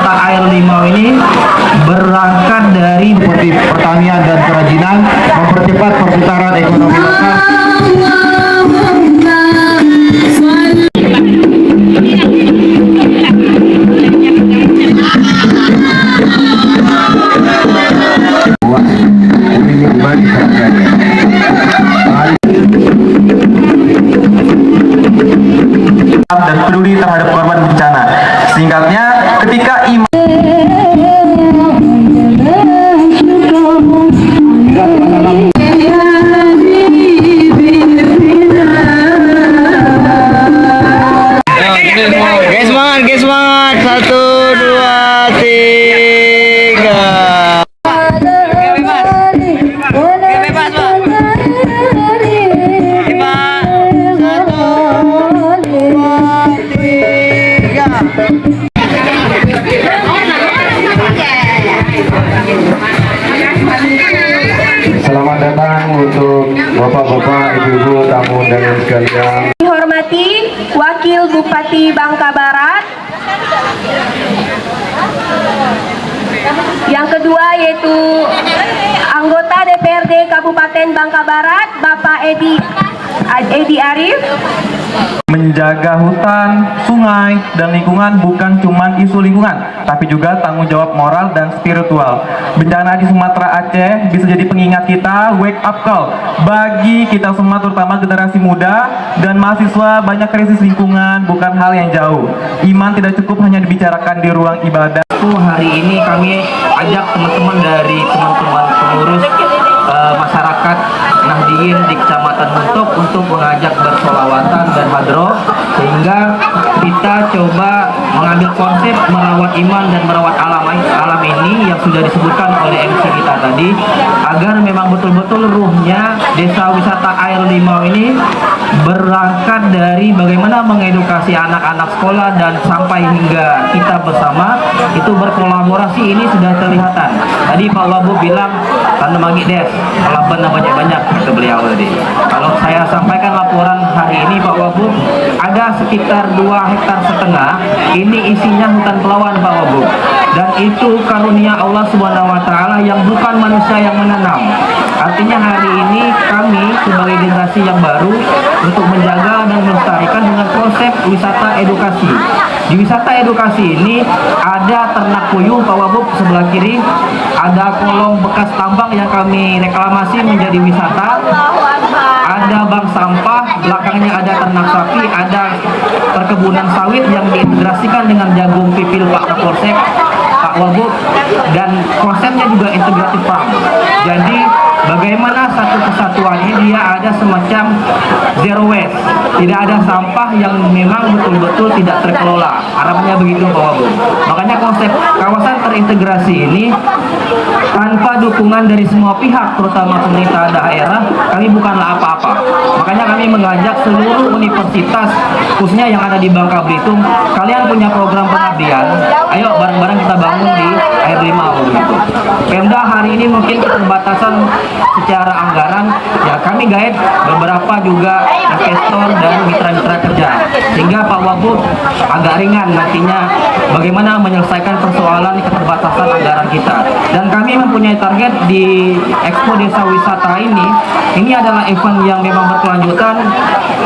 Wisata Air Limau ini berangkat dari seperti pertanian dan kerajinan, mempercepat perputaran ekonomi lokal. Dan peduli terhadap korban bencana. Singkatnya, ketika iman Guys semangat 1, 2, 3. Bebas, Pak. 5, 1, 2, 3. Selamat datang untuk bapak-bapak, ibu-ibu, tamu undangan sekalian. Dihormati Wakil Bupati Bangka Barat. Yang kedua yaitu anggota DPRD Kabupaten Bangka Barat, Bapak Edi Arif. Menjaga hutan, sungai, dan lingkungan bukan cuma isu lingkungan, tapi juga tanggung jawab moral dan spiritual. Bencana di Sumatera Aceh bisa jadi pengingat kita, wake up call bagi kita semua, terutama generasi muda dan mahasiswa. Banyak krisis lingkungan bukan hal yang jauh. Iman tidak cukup hanya dibicarakan di ruang ibadah. Hari ini kami ajak teman-teman dari teman-teman pengurus masyarakat Nahdien di Kecamatan Muntok untuk mengajak bersolawatan dan hadroh, sehingga kita coba mengambil konsep merawat iman dan merawat alam ini yang sudah disebutkan oleh MC kita tadi, agar memang betul-betul ruhnya Desa Wisata Air Limau ini berangkat dari bagaimana mengedukasi anak-anak sekolah dan sampai hingga kita bersama itu berkolaborasi. Ini sudah terlihatan. Tadi Pak Wabu bilang tanam magi des, laban banyak-banyak ke beliau tadi. Kalau saya sampaikan laporan hari ini Pak Wabu, ada sekitar 2,5 hektar ini isinya hutan pelawan Pak Wabu, dan itu karunia Allah Subhanahu wa Ta'ala yang bukan manusia yang menanam. Artinya hari ini kami sebagai generasi yang baru untuk menjaga dan melestarikan dengan konsep wisata edukasi. Di wisata edukasi ini ada ternak puyuh Pak Wabub sebelah kiri, ada kolong bekas tambang yang kami reklamasi menjadi wisata, ada bank sampah, belakangnya ada ternak sapi, ada perkebunan sawit yang diintegrasikan dengan jagung pipil Pak Kapolsek, Pak Wabub, dan konsepnya juga integratif farm. Jadi bagaimana satu kesatuannya dia ada semacam zero waste, tidak ada sampah yang memang betul-betul tidak terkelola. Harapannya begitu Pak Wabu. Makanya konsep kawasan terintegrasi ini tanpa dukungan dari semua pihak, terutama pemerintah daerah, kami bukanlah apa-apa. Makanya kami mengajak seluruh universitas, khususnya yang ada di Bangka Belitung, kalian punya program pengabdian, ayo bareng-bareng kita bangun di Air Limau gitu. Pemda hari ini mungkin keterbatasan secara anggaran, ya kami guide beberapa juga investor dan mitra-mitra kerja, sehingga Pak Wabu agak ringan nantinya bagaimana menyelesaikan persoalan keterbatasan anggaran kita. Dan kami mempunyai target di Expo Desa Wisata ini adalah event yang memang berkelanjutan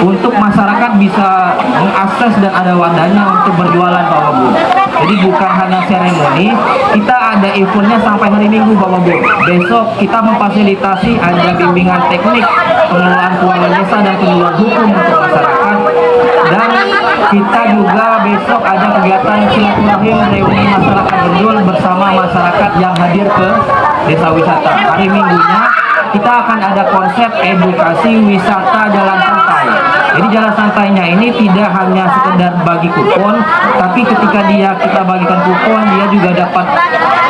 untuk masyarakat bisa mengakses dan ada wadahnya untuk berjualan Pak Wabu. Jadi bukan hanya seremoni, kita ada eventnya sampai hari Minggu Pak Wabu. Besok kita memfasilitasi ada bimbingan teknik pengelolaan keuangan desa dan pengelolaan hukum untuk masyarakat, dan kita juga besok ada kegiatan silaturahim reuni masyarakat Gendul bersama masyarakat yang hadir ke desa wisata. Hari Minggunya kita akan ada konsep edukasi wisata jalan santai. Jadi jalan santainya ini tidak hanya sekedar bagi kupon, tapi ketika kita bagikan kupon, dia juga dapat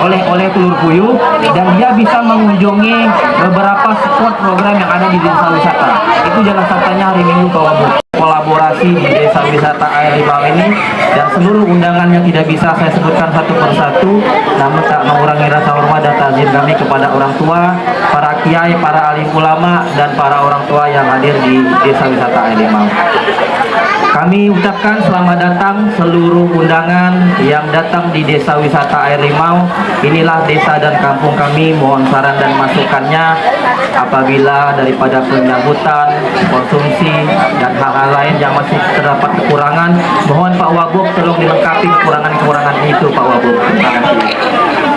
oleh telur puyuh, dan dia bisa mengunjungi beberapa spot program yang ada di desa wisata. Itu jalan santainya hari Minggu Pak Wabu. Kolaborasi di Desa Wisata Air Limau ini dan seluruh undangan yang tidak bisa saya sebutkan satu persatu, namun tak mengurangi rasa hormat dan takzim kami kepada orang tua, para kiai, para alim ulama, dan para orang tua yang hadir di Desa Wisata Air Limau. Kami ucapkan selamat datang seluruh undangan yang datang di Desa Wisata Air Limau. Inilah desa dan kampung kami. Mohon saran dan masukannya apabila daripada penyambutan, konsumsi, dan hal-hal lain yang masih terdapat kekurangan. Mohon Pak Wagub tolong dilengkapi kekurangan-kekurangan itu Pak Wagub. Terima kasih.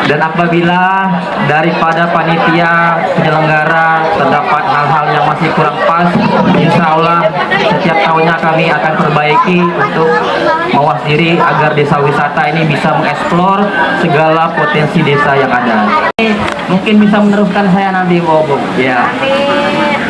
Dan apabila daripada panitia penyelenggara terdapat hal-hal yang masih kurang pas, insya Allah setiap tahunnya kami akan perbaiki untuk mawas diri agar desa wisata ini bisa mengeksplor segala potensi desa yang ada. Mungkin bisa meneruskan saya nanti Pak Wagub. Ya.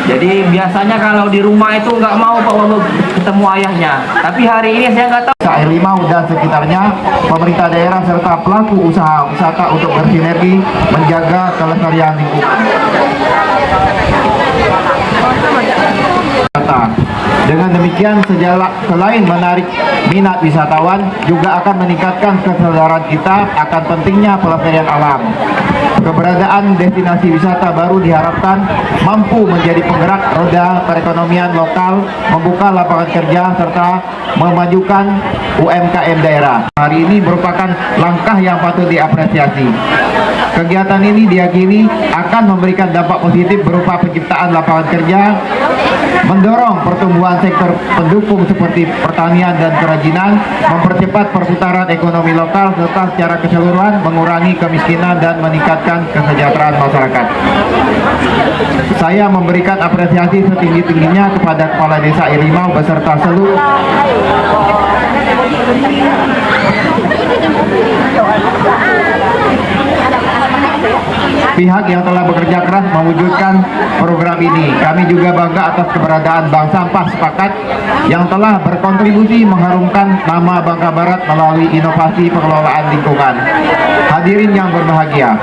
Jadi biasanya kalau di rumah itu nggak mau Pak Wagub ketemu ayahnya. Tapi hari ini saya nggak tahu. Air Limau dan sekitarnya, pemerintah daerah serta pelaku usaha wisata untuk bersinergi menjaga kelestarian lingkungan. Dengan demikian, selain menarik minat wisatawan, juga akan meningkatkan kesadaran kita akan pentingnya pelestarian alam. Keberadaan destinasi wisata baru diharapkan mampu menjadi penggerak roda perekonomian lokal, membuka lapangan kerja, serta memajukan UMKM daerah. Hari ini merupakan langkah yang patut diapresiasi. Kegiatan ini diyakini akan memberikan dampak positif berupa penciptaan lapangan kerja, mendorong pertumbuhan sektor pendukung seperti pertanian dan kerajinan, mempercepat perputaran ekonomi lokal, serta secara keseluruhan mengurangi kemiskinan dan meningkatkan kesejahteraan masyarakat. Saya memberikan apresiasi setinggi-tingginya kepada Kepala Desa Air Limau beserta seluruh pihak yang telah bekerja keras mewujudkan program ini. Kami juga bangga atas keberadaan Bank Sampah Sepakat yang telah berkontribusi mengharumkan nama Bangka Barat melalui inovasi pengelolaan lingkungan. Hadirin yang berbahagia,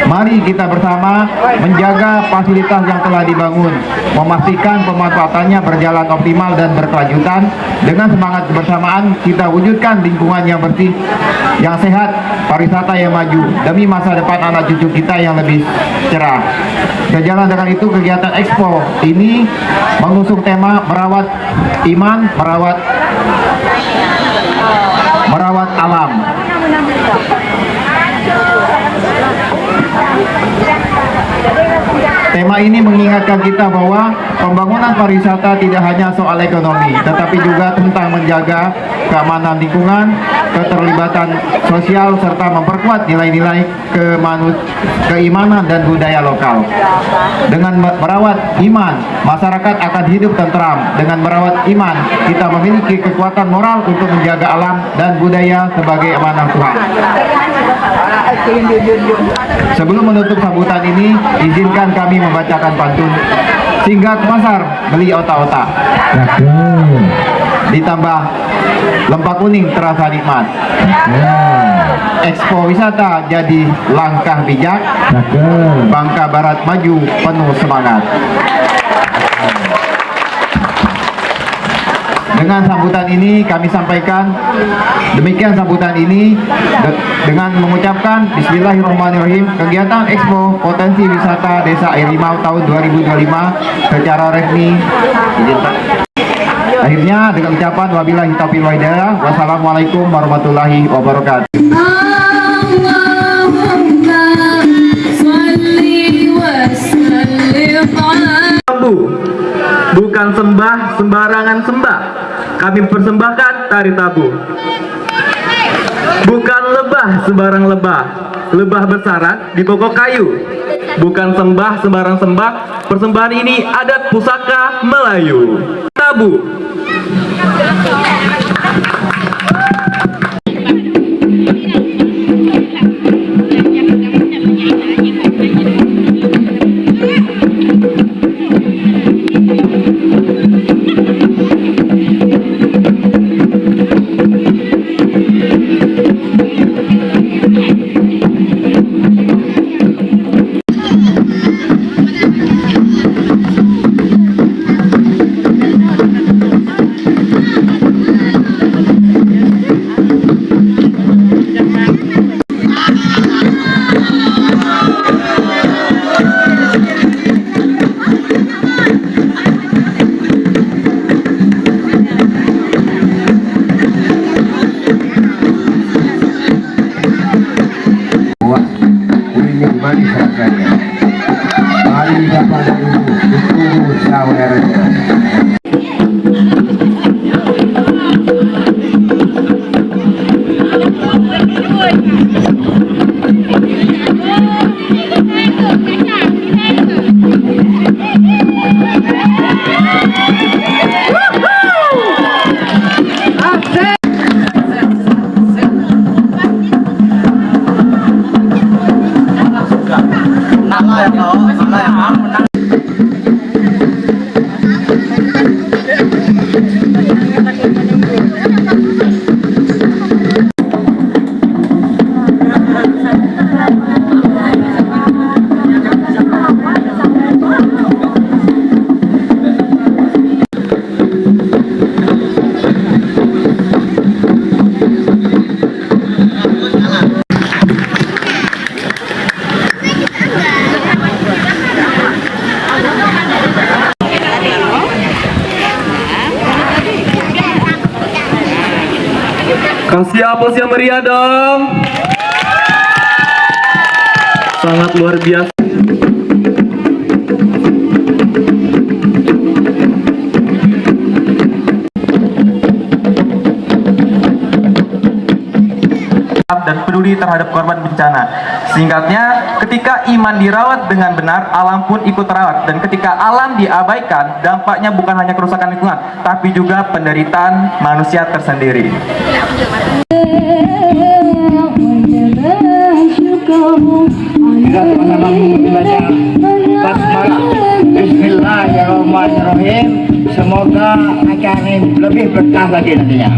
mari kita bersama menjaga fasilitas yang telah dibangun, memastikan pemanfaatannya berjalan optimal dan berkelanjutan. Dengan semangat kebersamaan, kita wujudkan lingkungan yang bersih, yang sehat, pariwisata yang maju, demi masa depan anak cucu kita yang lebih cerah. Sejalan dengan itu, kegiatan Expo ini mengusung tema merawat iman, merawat alam. Tema ini mengingatkan kita bahwa pembangunan pariwisata tidak hanya soal ekonomi, tetapi juga tentang menjaga keamanan lingkungan, keterlibatan sosial, serta memperkuat nilai-nilai keimanan dan budaya lokal. Dengan merawat iman, masyarakat akan hidup tentram. Dengan merawat iman, kita memiliki kekuatan moral untuk menjaga alam dan budaya sebagai amanah Tuhan. Sebelum menutup sambutan ini, izinkan kami membacakan pantun. Singgah ke pasar, beli otak-otak. Ditambah lempak kuning terasa nikmat. Expo wisata jadi langkah bijak. Bangka Barat maju penuh semangat. Dengan sambutan ini kami sampaikan, demikian sambutan ini dengan mengucapkan Bismillahirrahmanirrahim, kegiatan Expo Potensi Wisata Desa Air Limau tahun 2025 secara resmi diizinkan. Akhirnya dengan ucapan wabillahi taufiq wal hidayah, wassalamualaikum warahmatullahi wabarakatuh. Bukan sembah sembarangan sembah, kami persembahkan tari tabu. Bukan lebah sembarang lebah, lebah bersarang di pokok kayu. Bukan sembah sembarang sembah, persembahan ini adat pusaka Melayu. Tabu. diserahkannya. Mari kepada ibu saudara. Kasih aplaus yang meriah dong. Sangat luar biasa. Dan peduli terhadap korban bencana. Singkatnya, ketika iman dirawat dengan benar, alam pun ikut terawat. Dan ketika alam diabaikan, dampaknya bukan hanya kerusakan lingkungan, tapi juga penderitaan manusia tersendiri. Bismillahirrahmanirrahim. Semoga acara ini lebih berkah lagi nantinya.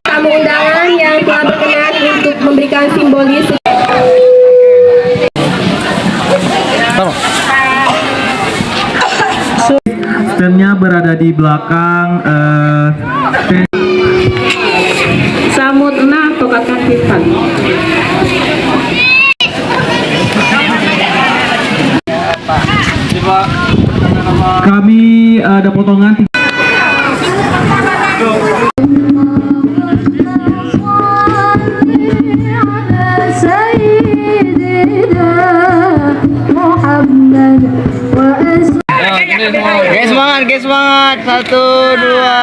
Tamu undangan yang telah berkenan untuk memberikan simbolis. Standnya berada di belakang Samut na tokat kakipan. kami ada potongan Guys semangat, guys semangat. 1, 2,